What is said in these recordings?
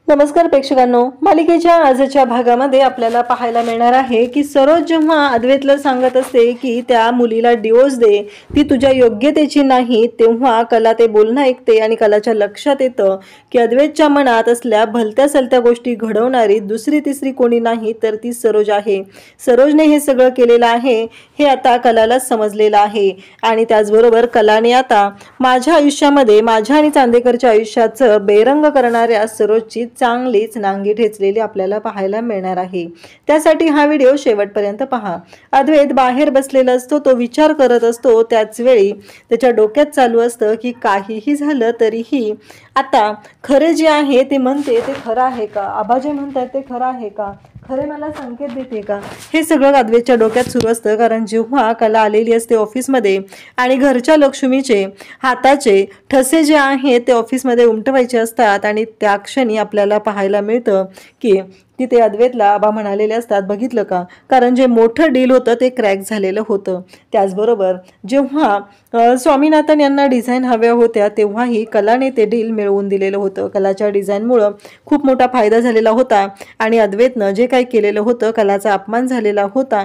नमस्कार प्रेक्षकांनो, मालिकेच्या आजच्या भागामध्ये आपल्याला पाहायला मिळणार आहे की सरोज जेव्हा अद्वैतला सांगत असते की त्या मुलीला डिवोर्स दे, ती तुझ्या योग्यतेची नाही, तेव्हा कला ते बोलणं ऐकते आणि कलाच्या लक्षात येतं की अद्वैतच्या मनात असल्या भलत्या सलत्या गोष्टी घडवणारी दुसरी तिसरी कोणी नाही तर ती सरोज आहे। सरोजने हे सगळं केलेलं आहे हे आता कलाला समजलेलं आहे आणि त्याचबरोबर कलाने आता माझ्या आयुष्यामध्ये माझ्या आणि चांदेकरच्या आयुष्याचं बेरंग करणाऱ्या सरोजची चांगलीच नांगी ठेचलेली आपल्याला पाहायला मिळणार आहे। त्यासाठी हा व्हिडिओ शेवटपर्यंत पहा। अद्वैत बाहेर बसलेला असतो, तो विचार करत असतो, त्याच वेळी त्याच्या डोक्यात चालू असतं की काहीही झालं तरीही आता खरे जे आहे ते म्हणते ते खरं आहे का, आबा जे म्हणतात ते खरं आहे का, खरे मला संकेत देते का, हे सगळं अद्वैतच्या डोक्यात सुरू असतं। कारण जेव्हा कला आलेली असते ऑफिसमध्ये आणि घरच्या लक्ष्मीचे हाताचे ठसे जे आहेत ते ऑफिसमध्ये उमटवायचे असतात आणि त्या क्षणी आपल्याला पाहायला मिळतं की तिथे अद्वैतला आबा म्हणालेले असतात, बघितलं का, कारण जे मोठं डील होतं ते क्रॅक झालेलं होतं। त्याचबरोबर जेव्हा स्वामीनाथन यांना डिझाईन हव्या होत्या तेव्हाही कलाने ते डील मिळवून दिलेलं होतं। कलाच्या डिझाईनमुळं खूप मोठा फायदा झालेला होता आणि अद्वैतनं जे काही केलेलं होतं, कलाचा अपमान झालेला होता।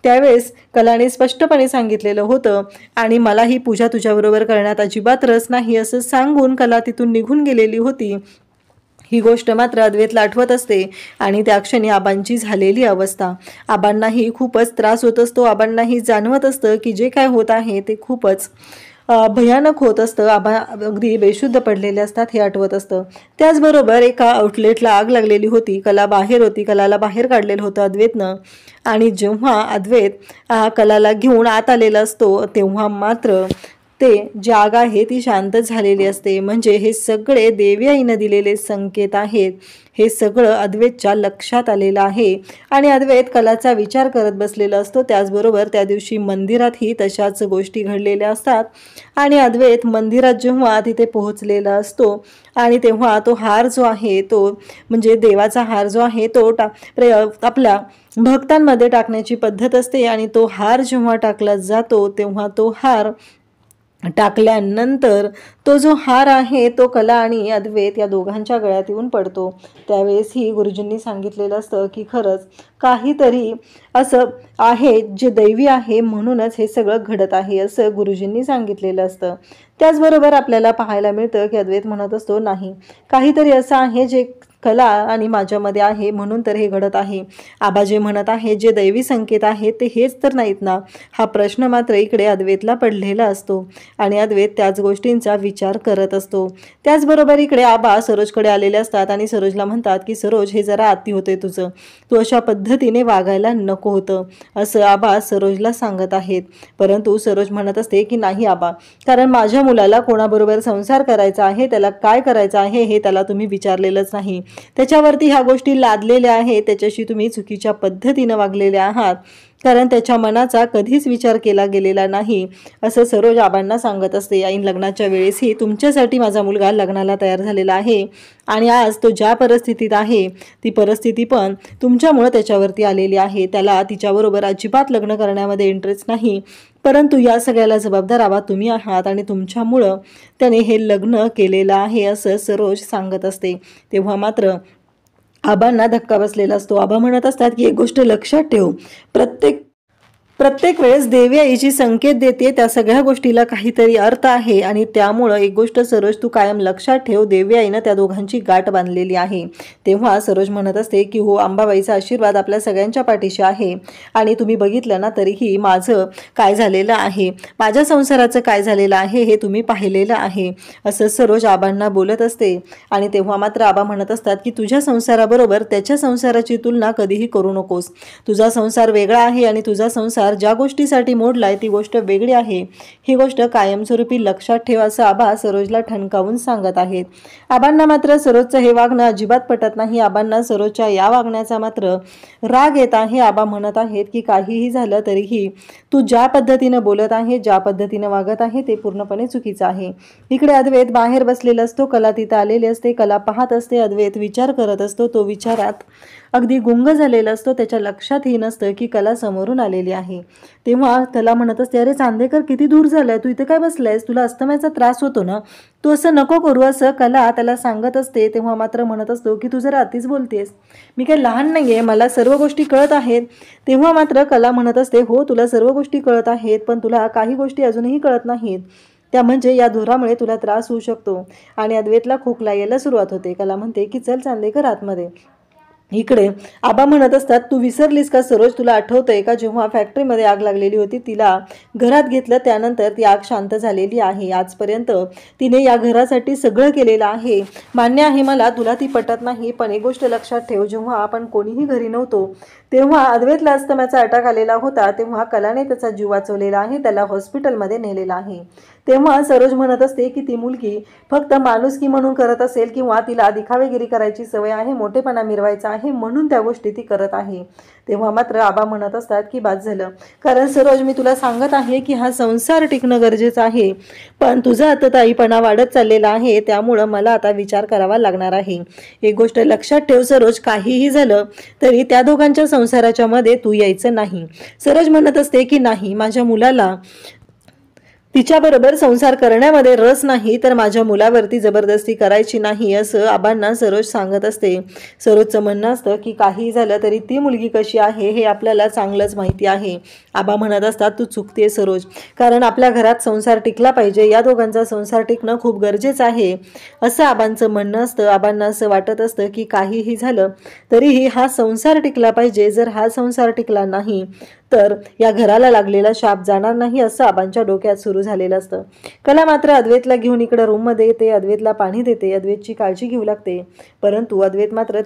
त्यावेळेस कलाने स्पष्टपणे सांगितलेलं होतं आणि मला ही पूजा तुझ्याबरोबर करण्यात अजिबात रस नाही असं सांगून कला तिथून निघून गेलेली होती। ही गोष्ट मात्र अद्वैतला आठवत असते आणि त्या क्षणी आबांची झालेली अवस्था, आबांनाही खूपच त्रास होत असतो। आबांनाही जाणवत असतं की जे काय होत आहे ते खूपच भयानक होत असतं। आबा अगदी बेशुद्ध पडलेले असतात हे आठवत असतं। त्याचबरोबर एका आउटलेटला आग लागलेली होती, कला बाहेर होती, कलाला बाहेर काढलेलं होतं अद्वैतनं आणि जेव्हा अद्वैत कलाला घेऊन आत आलेला असतो तेव्हा मात्र ते जी आग आहे ती शांत झालेली असते। म्हणजे हे सगळे देवी आईने दिलेले संकेत आहेत, हे सगळं अद्वैतच्या लक्षात आलेलं आहे आणि अद्वैत कलाचा विचार करत बसलेला असतो। त्याचबरोबर त्या दिवशी मंदिरातही तशाच गोष्टी घडलेल्या असतात आणि अद्वैत मंदिरात जेव्हा तिथे पोहोचलेला असतो आणि तेव्हा तो हार जो आहे तो म्हणजे देवाचा हार जो आहे तो आपल्या भक्तांमध्ये टाकण्याची पद्धत असते आणि तो हार जेव्हा टाकला जातो तेव्हा तो हार टाकल्यानंतर तो जो हार आहे तो कला आणि अद्वैत या दोघांच्या गळ्यात येऊन पडतो। त्यावेळेसही गुरुजींनी सांगितलेलं असतं की खरंच काहीतरी असं आहे जे दैवी आहे म्हणूनच हे सगळं घडत आहे असं गुरुजींनी सांगितलेलं असतं। त्याचबरोबर आपल्याला पाहायला मिळतं की अद्वैत म्हणत असतो, नाही, काहीतरी असं आहे जे कला आणि माझ्यामध्ये आहे म्हणून तर हे घडत आहे। आबा जे म्हणत आहे जे दैवी संकेत आहे ते हेच तर नाहीत ना, हा प्रश्न मात्र इकडे अद्वैतला पडलेला असतो आणि अद्वैत त्याच गोष्टींचा विचार करत असतो। त्याचबरोबर इकडे आबा सरोजकडे आलेले असतात आणि सरोजला म्हणतात की सरोज, हे जरा अति होते तुझं, तू अशा पद्धतीने वागायला नको होतं असं आबा सरोजला सांगत आहेत। परंतु सरोज म्हणत असते की नाही आबा, कारण माझ्या मुलाला कोणाबरोबर संसार करायचा आहे, त्याला काय करायचं आहे हे त्याला तुम्ही विचारलेलंच नाही, त्याच्यावरती ह्या गोष्टी लादलेल्या आहेत, त्याच्याशी तुम्ही चुकीच्या पद्धतीने वागलेले आहात, कारण त्याच्या मनाचा कधीच विचार केला गेलेला नाही असं सरोज आबांना सांगत असते। ऐन लग्नाच्या वेळेसही तुमच्यासाठी माझा मुलगा लग्नाला तयार झालेला आहे आणि आज तो ज्या परिस्थितीत आहे ती परिस्थिती पण तुमच्यामुळे त्याच्यावरती आलेली आहे। त्याला तिच्याबरोबर अजिबात लग्न करण्यामध्ये इंटरेस्ट नाही, परंतु या सगळ्याला जबाबदार आबा तुम्ही आहात आणि तुमच्यामुळं त्याने हे लग्न केलेलं आहे असं सरोज सांगत असते। तेव्हा मात्र आबांना धक्का बसलेला असतो। आबा म्हणत असतात की एक गोष्ट लक्षात ठेव, प्रत्येक वेळेस देवी आई जी संकेत देते त्या सगळ्या गोष्टीला काहीतरी अर्थ आहे आणि त्यामुळं एक गोष्ट सरोज तू कायम लक्षात ठेव, देवी आईनं त्या दोघांची गाठ बांधलेली आहे। तेव्हा सरोज म्हणत असते की हो, अंबाबाईचा आशीर्वाद आपल्या सगळ्यांच्या पाठीशी आहे आणि तुम्ही बघितलं ना तरीही माझं काय झालेलं आहे, माझ्या संसाराचं काय झालेलं आहे हे तुम्ही पाहिलेलं आहे असं सरोज आबांना बोलत असते। आणि तेव्हा मात्र आबा म्हणत असतात की तुझ्या संसाराबरोबर त्याच्या संसाराची तुलना कधीही करू नकोस, तुझा संसार वेगळा आहे आणि तुझा संसार ज्या गोष्टीसाठी मोडलाय ती गोष्ट वेगळी आहे, ही गोष्ट कायमस्वरूपी लक्षात ठेव असं आबा सरोजला ठणकावून सांगत आहेत। आबांना मात्र सरोजचं हे वागणं अजिबात पटत नाही, आबांना सरोजच्या या वागण्याचा मात्र राग येत आहे। आबा म्हणत आहेत की काहीही झालं तरीही तू ज्या पद्धतीने बोलत आहे, ज्या पद्धतीने वागत आहे ते पूर्णपणे चुकीचं आहे। इकडे अद्वैत बाहेर बसलेला असतो, कला तिथं आलेली असते, कला पाहत असते, अद्वैत विचार करत असतो, तो विचारात अगदी गुंग झालेला असतो, त्याच्या लक्षातही नसतं की कला समोरून आलेली आहे। आहे. तेव्हा कला म्हणत असते, अरे चांदेकर किती दूर झालाय, तू इथे काय बसलायस, तुला अस्तम्याचा त्रास होतो ना, तू असं नको करू असं कला त्याला सांगत असते. तेव्हा मात्र म्हणत असतो की तू जरा अतिच बोलतेस, मी काही लहान नाहीये, मला सर्व गोष्टी कळत आहेत. तेव्हा मात्र कला म्हणत असते, हो तुला सर्व गोष्टी कळत आहेत, पण तुला काही गोष्टी अजूनही कळत नाहीत, त्या म्हणजे या धुरामुळे तुला त्रास होऊ शकतो. आणि अद्वैतला खोकला यायला सुरुवात होते. कला म्हणते की चल चांदेकर आतमध्ये. इकडे आबा म्हणत असतात, तू विसरलीस का सरोज, तुला आठवतंय का जेव्हा फॅक्टरीमध्ये आग लागलेली होती तिला घरात घेतलं, त्यानंतर ती आग शांत झालेली आहे. आजपर्यंत तिने या घरासाठी सगळं केलेलं आहे. मान्य आहे मला तुला ती पटत नाही, पण एक गोष्ट लक्षात ठेव, जेव्हा आपण कोणीही घरी नव्हतो तेव्हा अद्वैतला अस्थमाचा अटॅक आलेला होता, तेव्हा कलाने त्याचा जीव वाचवलेला आहे, त्याला हॉस्पिटलमध्ये नेलेला आहे. तेव्हा सरोज म्हणत असते की ती मुलगी फक्त माणुसकी म्हणून करत असेल, किंवा तिला दिखावेगिरी करायची सवय आहे, मोठेपणा मिरवायचा आहे म्हणून त्या गोष्टी ती करत आहे. तेव्हा मात्र आबा म्हणत असतात की बाद झालं, कारण सरोज मी तुला सांगत आहे की हा संसार टिकणं गरजेचं आहे, पण तुझा आतताईपणा वाढत चाललेला आहे, त्यामुळं मला आता विचार करावा लागणार आहे. एक गोष्ट लक्षात ठेव सरोज, काहीही झालं तरी त्या दोघांच्या संसाराच्या मध्ये तू यायचं नाही. सरोज म्हणत असते की नाही, माझ्या मुलाला तिच्याबरोबर संसार करण्यामध्ये रस नाही, तर माझ्या मुलावरती जबरदस्ती करायची नाही असं आबांना सरोज सांगत असते. सरोजचं म्हणणं असतं की काही झालं तरी ती मुलगी कशी आहे हे आपल्याला चांगलंच माहिती आहे. आबा म्हणत असतात, तू चुकते सरोज, कारण आपल्या घरात संसार टिकला पाहिजे, या दोघांचा संसार टिकणं खूप गरजेचं आहे असं आबांचं म्हणणं असतं. आबांना असं वाटत असतं की काहीही झालं तरीही हा संसार टिकला पाहिजे, जर हा संसार टिकला नाही तर या घराला लागलेला शाप जाणार नाही असं आबांच्या डोक्यात सुरू झालेलं असतं. कला मात्र अद्वैतला घेऊन इकडे रूममध्ये येते, अद्वैतला पाणी देते, अद्वैतची काळजी घेऊ लागते, परंतु अद्वैत मात्र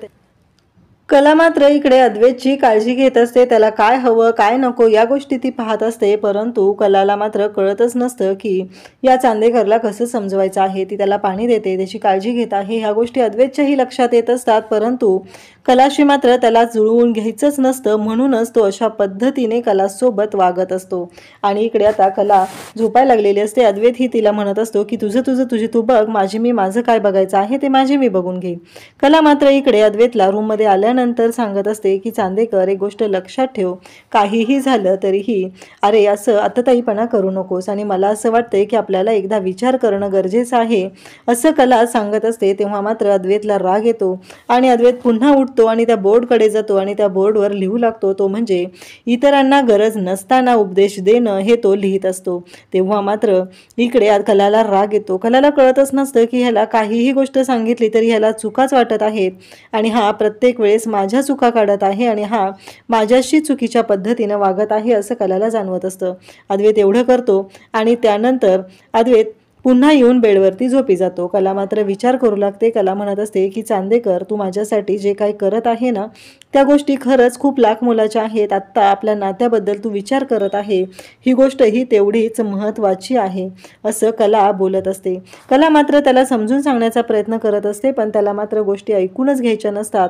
कला मात्र इकडे अद्वैतची काळजी घेत असते, त्याला काय हवं काय नको या गोष्टी ती पाहत असते, परंतु कलाला मात्र कळतच नसतं की या चांदेकरला कसं समजवायचं आहे. ती त्याला पाणी देते, त्याची काळजी घेत आहे, ह्या गोष्टी अद्वैतच्याही लक्षात येत असतात, परंतु कलाशी मात्र त्याला जुळवून घ्यायचंच नसतं, म्हणूनच तो अशा पद्धतीने कलासोबत वागत असतो. आणि इकडे आता कला झोपायला लागलेली असते. अद्वैत ही तिला म्हणत असतो की तुझी तू बघ, माझं काय बघायचं आहे ते माझे मी बघून घेईन. कला मात्र इकडे अद्वैतला रूममध्ये आल्यानंतर सांगत असते की चांदेकर, एक गोष्ट लक्षात ठेव, काहीही झालं तरीही अरे असं आतताईपणा करू नकोस, आणि मला असं वाटतंय की आपल्याला एकदा विचार करणं गरजेचं आहे असं कला सांगत असते. तेव्हा मात्र अद्वैतला राग येतो आणि अद्वैत पुन्हा उठतो आणि त्या बोर्डकडे जातो आणि त्या बोर्डवर लिहू लागतो, तो म्हणजे इतरांना गरज नसताना उपदेश देणं हे तो लिहित असतो. तेव्हा मात्र इकडे कलाला राग येतो. कलाला कळतच नसतं की ह्याला काहीही गोष्ट सांगितली तरी ह्याला चुकाच वाटत आहेत, आणि हा प्रत्येक वेळेस माझ्या चुका काढत आहे आणि हा माझ्याशी चुकीच्या पद्धतीने वागत आहे असं कलाला जाणवत असतं. अद्वैत एवढं करतो आणि त्यानंतर अद्वैत पुन्हा येऊन बेडवरती झोपी जातो. कला मात्र विचार करू लागते. कला म्हणत असते की चांदेकर, तू माझ्यासाठी जे काही करत आहे ना त्या गोष्टी खरंच खूप लाख मोलाच्या आहेत. आत्ता आपल्या नात्याबद्दल तू विचार करत आहे, ही गोष्ट ही तेवढीच महत्त्वाची आहे असं कला बोलत असते. कला मात्र त्याला समजून सांगण्याचा प्रयत्न करत असते, पण त्याला मात्र गोष्टी ऐकूनच घ्यायच्या नसतात.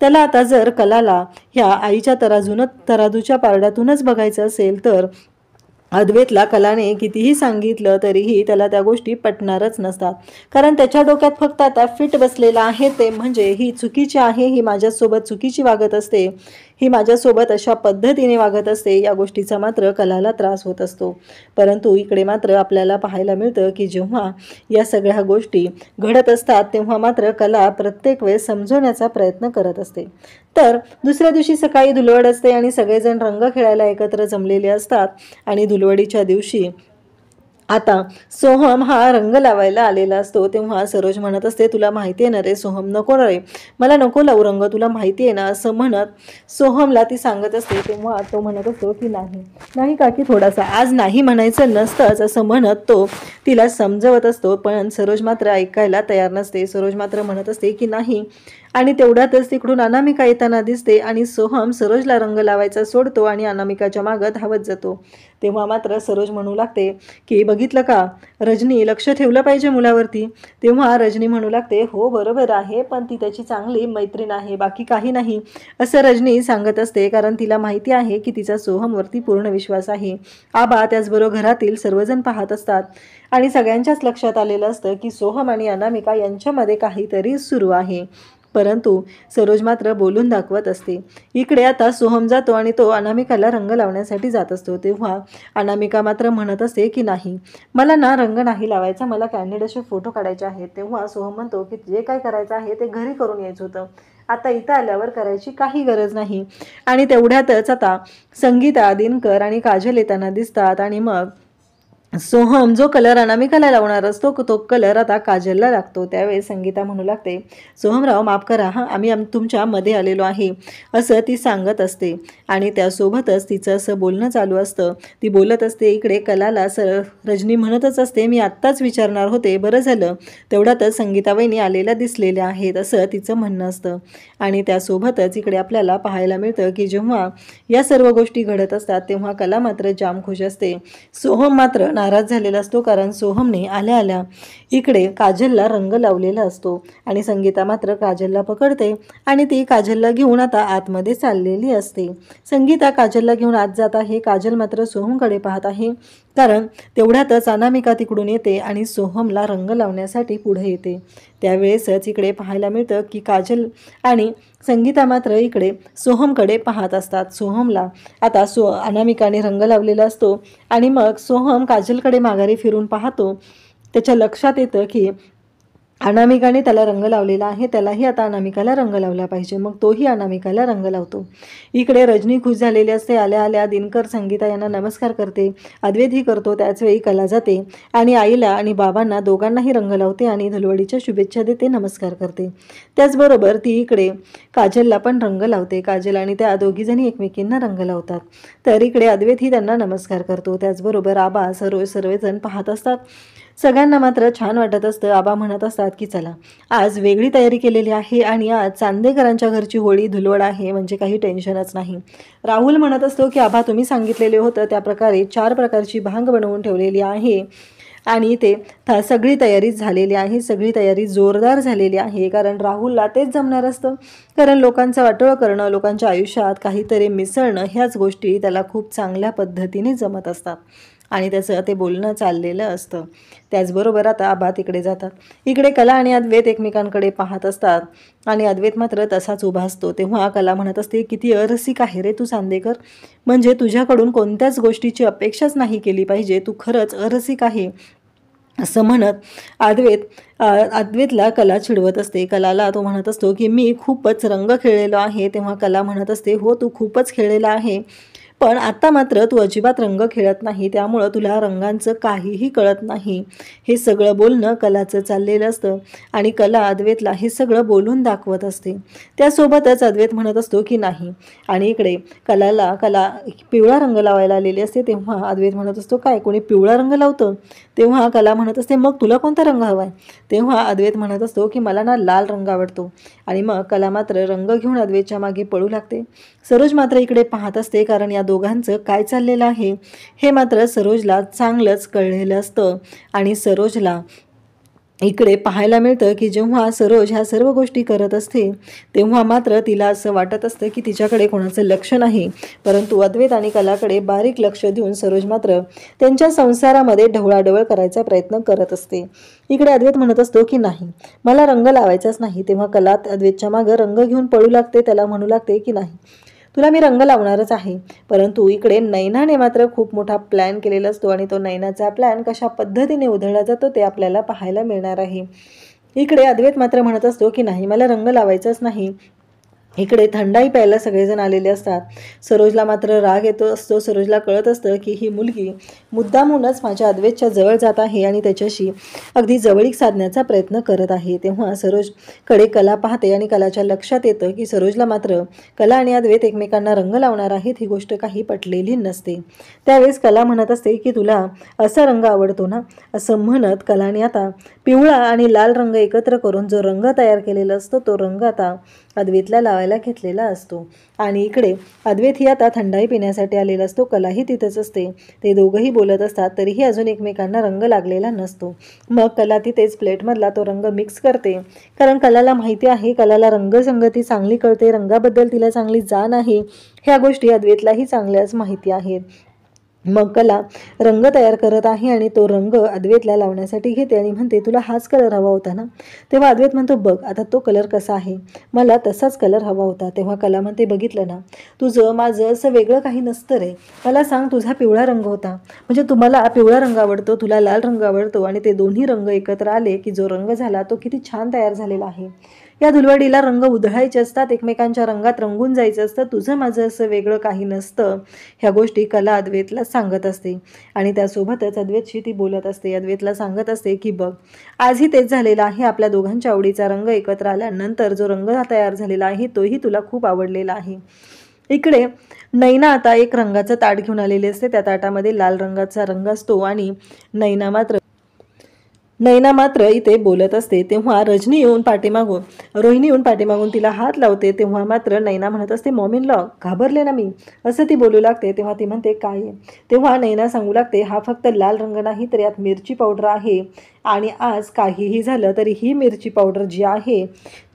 त्याला आता जर कलाला ह्या आईच्या तराजूच्या पारड्यातूनच बघायचं असेल तर अद्वैतला कलाने कितीही सांगितलं तरीही त्याला त्या गोष्टी पटणारच नसतात, कारण त्याच्या डोक्यात फक्त आता फिट बसलेला आहे ते म्हणजे ही चुकीची आहे, ही माझ्यासोबत चुकीची वागत असते, ही माझ्यासोबत अशा पद्धतीने वागत असते, या गोष्टीचा मात्र कलाला त्रास होत असतो. परंतु इकडे मात्र आपल्याला पाहायला मिळतं की जेव्हा या सगळ्या गोष्टी घडत असतात तेव्हा मात्र कला प्रत्येक वेळेस समजवण्याचा प्रयत्न करत असते. तर दुसऱ्या दिवशी सकाळी धुलवड असते आणि सगळेजण रंग खेळायला एकत्र जमलेले असतात, आणि धुलवडीच्या दिवशी आता सोहम हा रंग लावायला आलेला असतो. तेव्हा सरोज म्हणत असते, तुला माहिती आहे ना रे सोहम, नको रे, मला नको लावू रंग, तुला माहिती आहे ना असं म्हणत सोहमला ती सांगत असते. तेव्हा तो म्हणत असतो की नाही काकी, थोडासा आज नाही म्हणायचं नसतंच असं म्हणत तो तिला समजवत असतो, पण सरोज मात्र ऐकायला तयार नसते. सरोज मात्र म्हणत असते की नाही, आणि तेवढ्यातच तिकडून अनामिका येताना दिसते आणि सोहम सरोजला रंग लावायचा सोडतो आणि अनामिकाच्या मागं धावत जातो. तेव्हा मात्र सरोज म्हणू लागते की बघितलं का रजनी, लक्ष ठेवलं पाहिजे मुलावरती. तेव्हा रजनी म्हणू लागते, हो बरोबर आहे, पण ती त्याची चांगली मैत्रीण आहे, बाकी काही नाही असं रजनी सांगत असते, कारण तिला माहिती आहे की तिचा सोहमवरती पूर्ण विश्वास आहे. आबा त्याचबरोबर घरातील सर्वजण पाहत असतात आणि सगळ्यांच्याच लक्षात आलेलं असतं की सोहम आणि अनामिका यांच्यामध्ये काहीतरी सुरू आहे. परंतु सरोज मात्र बोलून दाखवत असते. इकडे आता सोहम जातो आणि तो अनामिकाला रंग लावण्यासाठी जात असतो. तेव्हा अनामिका मात्र म्हणत असते की नाही, मला ना रंग नाही लावायचा, मला कॅन्डिड असे फोटो काढायचे आहेत. तेव्हा सोहम म्हणतो की जे काय करायचं आहे ते घरी करून यायचं होतं, आता इथं आल्यावर करायची काही गरज नाही. आणि तेवढ्यातच आता संगीता, दिनकर आणि काजल येताना दिसतात आणि मग सोहम जो कलर अनामिकाला लावणार असतो तो कलर आता काजलला लागतो. त्यावेळेस संगीता म्हणू लागते, सोहमराव माफ करा हां, आम्ही तुमच्या मध्ये आलेलो आहे असं ती सांगत असते. आणि त्यासोबतच तिचं असं बोलणं चालू असतं. ती बोलत असते. इकडे कलाला रजनी म्हणतच असते, मी आत्ताच विचारणार होते, बरं झालं तेवढ्यातच संगीता वहिनी आलेल्या दिसलेल्या आहेत असं तिचं म्हणणं असतं. आणि त्यासोबतच इकडे आपल्याला पाहायला मिळतं की जेव्हा या सर्व गोष्टी घडत असतात तेव्हा कला मात्र जाम खुश असते. सोहम मात्र नाराज झालेला असतो, कारण सोहमने आल्या आल्या इकडे काजलला रंग लावलेला असतो. आणि संगीता मात्र काजलला पकडते आणि ती काजलला घेऊन आता आतमध्ये चाललेली असते. संगीता काजलला घेऊन आत जात आहे. काजल मात्र सोहमकडे पाहत आहे, कारण तेवढ्यातच अनामिका तिकडून येते आणि सोहमला रंग लावण्यासाठी पुढे येते. त्यावेळेसच इकडे पाहायला मिळतं की काजल आणि संगीता मात्र इकडे सोहमकडे पाहत असतात. सोहमला आता अनामिकाने रंग लावलेला असतो आणि मग सोहम काजलकडे माघारी फिरून पाहतो. त्याच्या लक्षात येतं की अनामिकाने त्याला रंग लावलेला आहे, त्यालाही आता अनामिकाला रंग लावला पाहिजे. मग तोही अनामिकाला रंग लावतो. इकडे रजनी खुश झालेली असते. आल्या आल्या दिनकर संगीता यांना नमस्कार करते, अद्वैतही करतो. त्याचवेळी कला जाते आणि आईला आणि बाबांना दोघांनाही रंग लावते आणि धुलवडीच्या शुभेच्छा देते, नमस्कार करते. त्याचबरोबर ती इकडे काजलला पण रंग लावते. काजल आणि त्या दोघीजणी एकमेकींना रंग लावतात. तर इकडे अद्वैतही त्यांना नमस्कार करतो. त्याचबरोबर आबा सर्वजण पाहत असतात. सगळ्यांना मात्र छान वाटत असतं. आबा म्हणत असतात की चला आज वेगळी तयारी केलेली आहे आणि आज चांदेकरांच्या घरची होळी धुलवड आहे, म्हणजे काही टेन्शनच नाही. राहुल म्हणत असतो की आबा तुम्ही सांगितलेले होतं त्या प्रकारे 4 प्रकारची भांग बनवून ठेवलेली आहे आणि ते सगळी तयारी झालेली आहे, सगळी तयारी जोरदार झालेली आहे. कारण राहुलला तेच जमणार असतं, कारण लोकांचं वाटोळं करणं, लोकांच्या आयुष्यात काहीतरी मिसळणं ह्याच गोष्टी त्याला खूप चांगल्या पद्धतीने जमत असतात आणि त्याचं ते बोलणं चाललेलं असतं. त्याचबरोबर आता आबा तिकडे जातात. इकडे कला आणि अद्वैत एकमेकांकडे पाहत असतात आणि अद्वैत मात्र तसाच उभा असतो. तेव्हा कला म्हणत असते, किती अरसिक आहे रे तू चांदेकर, म्हणजे तुझ्याकडून कोणत्याच गोष्टीची अपेक्षाच नाही केली पाहिजे, तू खरंच अरसिक आहे असं म्हणत अद्वैतला कला चिडवत असते. कलाला तो म्हणत असतो की मी खूपच रंग खेळलेलो आहे. तेव्हा कला म्हणत असते, हो तू खूपच खेळलेला आहे, पण आता मात्र तू अजिबात रंग खेळत नाही, त्यामुळं तुला रंगांचं काहीही कळत नाही. हे सगळं बोलणं कलाचं चाललेलं असतं आणि कला अद्वैतला हे सगळं बोलून दाखवत असते. त्यासोबतच अद्वैत म्हणत असतो की नाही, आणि इकडे कला पिवळा रंग लावायला आलेली असते. तेव्हा अद्वैत म्हणत असतो, काय कोणी पिवळा रंग लावतं? तेव्हा कला म्हणत असते, मग तुला कोणता रंग हवा आहे? तेव्हा अद्वैत म्हणत असतो की मला ना लाल रंग आवडतो. आणि मग कला मात्र रंग घेऊन अद्वैतच्या मागे पळू लागते. सरोज मात्र इकडे पाहत असते, कारण या दोघांचं काय चाललेलं आहे हे मात्र सरोजला चांगलंच कळलेलं असतं. आणि सरोजला इकडे पाहायला मिळतं की जेव्हा सरोज ह्या सर्व गोष्टी करत असते तेव्हा मात्र तिला असं वाटत असतं की तिच्याकडे कोणाचं लक्ष नाही, परंतु अद्वैत आणि कलाकडे बारीक लक्ष देऊन सरोज मात्र त्यांच्या संसारामध्ये ढवळाढवळ करायचा प्रयत्न करत असते. इकडे अद्वैत म्हणत असतो की नाही, मला रंग लावायचाच नाही. तेव्हा कला अद्वैतच्या मागं रंग घेऊन पळू लागते. त्याला म्हणू लागते की नाही, तुला मी रंग लावणारच आहे. परंतु इकडे नैनाने मात्र खूप मोठा प्लॅन केलेला असतो आणि तो नैनाचा प्लॅन कशा पद्धतीने उधळला जातो ते आपल्याला पाहायला मिळणार आहे. इकडे अद्वैत मात्र म्हणत असतो की नाही, मला रंग लावायचाच नाही. इकडे थंडाई प्यायला सगळेजण आलेले असतात. सरोजला मात्र राग येतो असतो. सरोजला कळत असतं की ही मुलगी मुद्दामूनच माझ्या अद्वैतच्या जवळ जात आहे आणि त्याच्याशी अगदी जवळीक साधण्याचा प्रयत्न करत आहे. तेव्हा सरोजकडे कला पाहते आणि कलाच्या लक्षात येतं की सरोजला मात्र कला आणि अद्वैत एकमेकांना रंग लावणार आहेत ही गोष्ट काही पटलेली नसते. त्यावेळेस कला म्हणत असते की तुला असा रंग आवडतो ना, असं म्हणत कलाने आता पिवळा आणि लाल रंग एकत्र करून जो रंग तयार केलेला असतो तो रंग आता अद्वैतला लावायला घेतलेला असतो. आणि इकडे अद्वैत ही आता थंडाई पिण्यासाठी आलेला असतो. कलाही तिथंच असते. ते दोघंही बोलत असतात, तरीही अजून एकमेकांना रंग लागलेला नसतो. मग कला तिथेच प्लेटमधला तो रंग मिक्स करते, कारण कलाला माहिती आहे, कलाला रंगसंगती चांगली कळते, रंगाबद्दल तिला चांगली जाण आहे. ह्या गोष्टी अद्वैतलाही चांगल्याच माहिती आहेत. मग कला रंग तयार करत आहे आणि तो रंग अद्वैतला लावण्यासाठी घेते आणि म्हणते, तुला हाच कलर हवा होता ना? तेव्हा अद्वैत म्हणतो, बघ आता तो कलर कसा आहे, मला तसाच कलर हवा होता. तेव्हा कला म्हणते, बघितलं ना, तुझं माझं असं वेगळं काही नसतं रे. मला सांग, तुझा पिवळा रंग होता, म्हणजे तुम्हाला पिवळा रंग आवडतो, तुला लाल रंग आवडतो, आणि ते दोन्ही रंग एकत्र आले की जो रंग झाला तो किती छान तयार झालेला आहे. या धुलवडीला रंग उधळायचे असतात, एकमेकांच्या रंगात रंगून जायचं असतं, तुझं माझं असं वेगळं काही नसतं. ह्या गोष्टी कला अद्वैतला सांगत असते आणि त्यासोबतच अद्वैतशी ती बोलत असते. अद्वैतला सांगत असते की बघ, आजही तेच झालेलं आहे, आपल्या दोघांच्या आवडीचा रंग एकत्र आल्यानंतर जो रंग तयार झालेला आहे तोही तुला खूप आवडलेला आहे. इकडे नैना आता एक रंगाचं ताट घेऊन आलेली असते. त्या ताटामध्ये लाल रंगाचा रंग असतो आणि नैना मात्र इथे बोलत असते. तेव्हा रोहिणी येऊन पाठीमागून तिला हात लावते. तेव्हा मात्र नैना म्हणत असते, मॉम इन लॉ, घाबरले ना मी, असं ती बोलू लागते. तेव्हा ती म्हणते, काय आहे? तेव्हा नैना सांगू लागते, हा फक्त लाल रंग नाही तर यात मिरची पावडर आहे, आणि आज काहीही झालं तरी ही मिरची पावडर जी आहे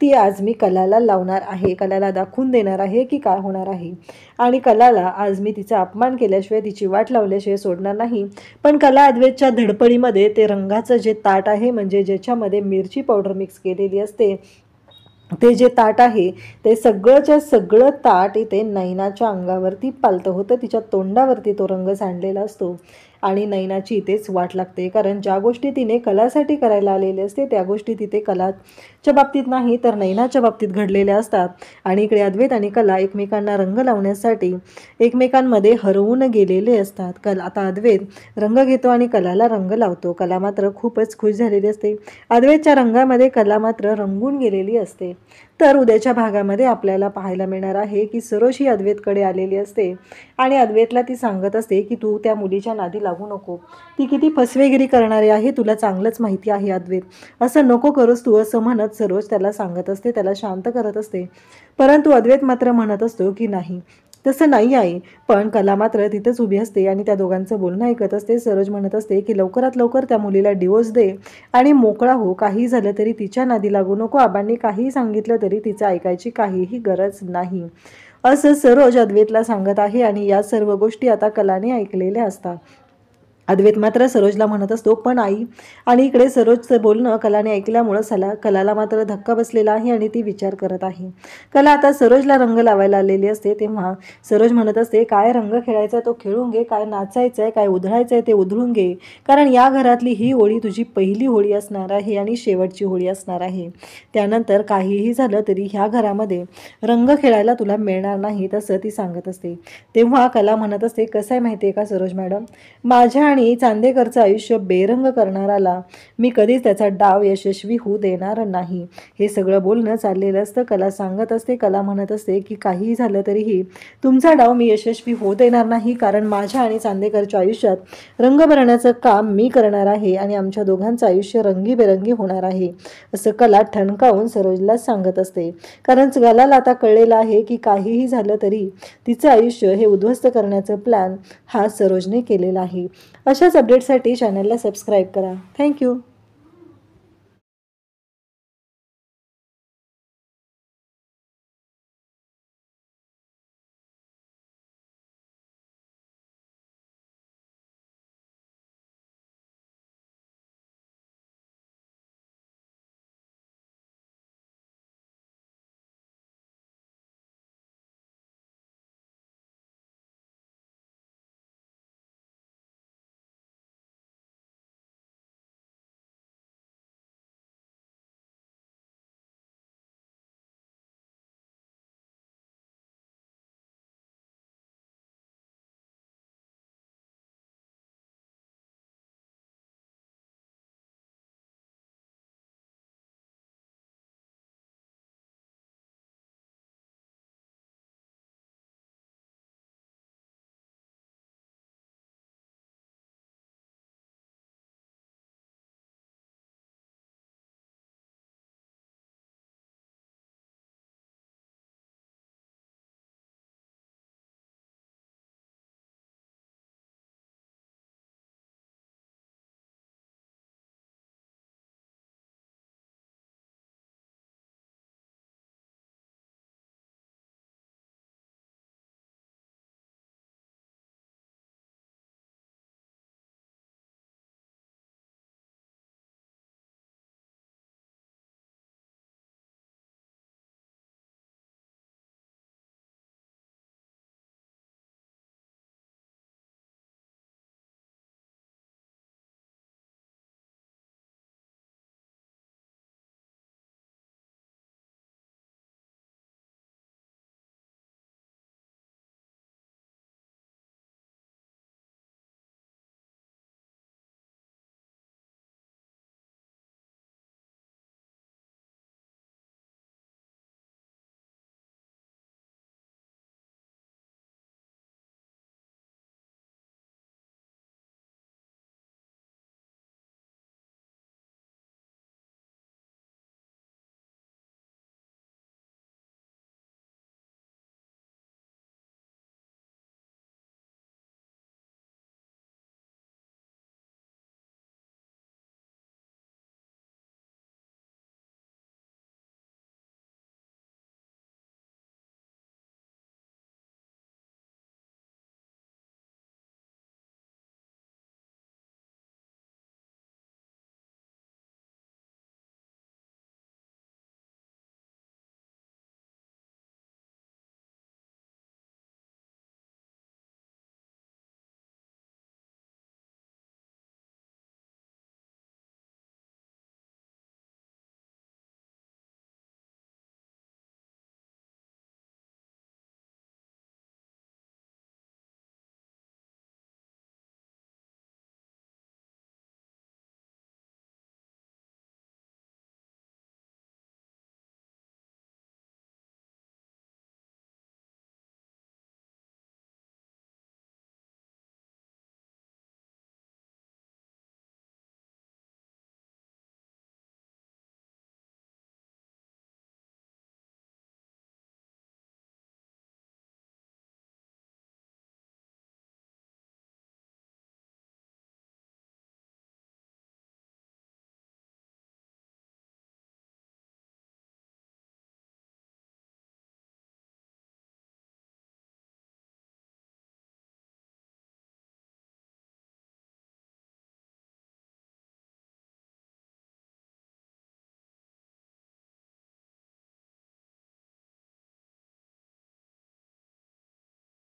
ती आज मी कलाला लावणार आहे, कलाला दाखवून देणार आहे की काय होणार आहे. आणि कलाला आज मी तिचा अपमान केल्याशिवाय, तिची वाट लावल्याशिवाय सोडणार नाही. पण कला अद्वैतच्या धडपडीमध्ये ते रंगाचं जे ताट आहे, म्हणजे ज्याच्यामध्ये मिरची पावडर मिक्स केलेली असते, ते जे ताट आहे ते सगळंच्या सगळं ताट इथे नैनाच्या अंगावरती पालतं होतं. तिच्या तोंडावरती तो रंग सांडलेला असतो आणि नैनाची इथेच वाट लागते. कारण ज्या गोष्टी तिने कलासाठी करायला आलेले असते त्या गोष्टी तिथे कलाच्या बाबतीत नाही तर नैनाच्या बाबतीत घडलेल्या असतात. आणि इकडे अद्वैत आणि कला एकमेकांना रंग लावण्यासाठी एकमेकांमध्ये हरवून गेलेले असतात. आता अद्वैत रंग घेतो आणि कलाला रंग लावतो. कला मात्र खूपच खुश झालेली असते. अद्वैतच्या रंगामध्ये कला मात्र रंगून गेलेली असते. तर उद्याच्या भागामध्ये आपल्याला पाहायला मिळणार आहे की सरोज ही अद्वैतकडे आलेली असते आणि अद्वैतला ती सांगत असते की तू त्या मुलीच्या नादी लागू नको, ती किती फसवेगिरी करणारी आहे तुला चांगलंच माहिती आहे अद्वैत, असं नको करूस तू, असं म्हणत सरोज त्याला सांगत असते, त्याला शांत करत असते. परंतु अद्वैत मात्र म्हणत असतो की नाही, तसं नाही आहे. पण कला मात्र तिथंच उभी असते आणि त्या दोघांचं बोलणं ऐकत असते. सरोज म्हणत असते की लवकरात लवकर त्या मुलीला डिवोर्स दे आणि मोकळा हो, काही झालं तरी तिच्या नादी लागू नको, आबांनी काहीही सांगितलं तरी तिचं ऐकायची काहीही गरज नाही, असं सरोज अद्वैतला सांगत आहे. आणि या सर्व गोष्टी आता कलाने ऐकलेल्या असतात. अद्वैत मात्र सरोजला म्हणत असतो, पण आई, आणि इकडे सरोजचं बोलणं कलाने ऐकल्यामुळं कलाला मात्र धक्का बसलेला आहे आणि ती विचार करत आहे. कला आता सरोजला रंग लावायला आलेली असते. तेव्हा सरोज म्हणत असते, काय रंग खेळायचा तो खेळून घे, काय नाचायचं आहे, काय उधळायचं आहे ते उधळून घे, कारण या घरातली ही होळी तुझी पहिली होळी असणार आहे आणि शेवटची होळी असणार आहे. त्यानंतर काहीही झालं तरी ह्या घरामध्ये रंग खेळायला तुला मिळणार नाही, तसं ती सांगत असते. तेव्हा कला म्हणत असते, कसं आहे माहिती आहे का सरोज मॅडम, माझ्या आणि चांदेकरचं आयुष्य बेरंग करणाराला मी कधीच त्याचा डाव यशस्वी होऊ देणार नाही. हे सगळं बोलणं चाललेलं असतं. कला सांगत असते, कला म्हणत असते की काहीही झालं तरीही तुमचा डाव मी यशस्वी होऊ देणार नाही, कारण माझ्या आणि चांदेकरच्या आयुष्यात रंग भरण्याचं काम मी करणार आहे आणि आमच्या दोघांचं आयुष्य रंगीबेरंगी होणार आहे, असं कला ठणकावून सरोजला सांगत असते. कारण कलाला आता कळलेलं आहे की काहीही झालं तरी तिचं आयुष्य हे उद्ध्वस्त करण्याचं प्लॅन हा सरोजने केलेला आहे. अशाच अपडेटसाठी चॅनलला सबस्क्राईब करा. थँक्यू.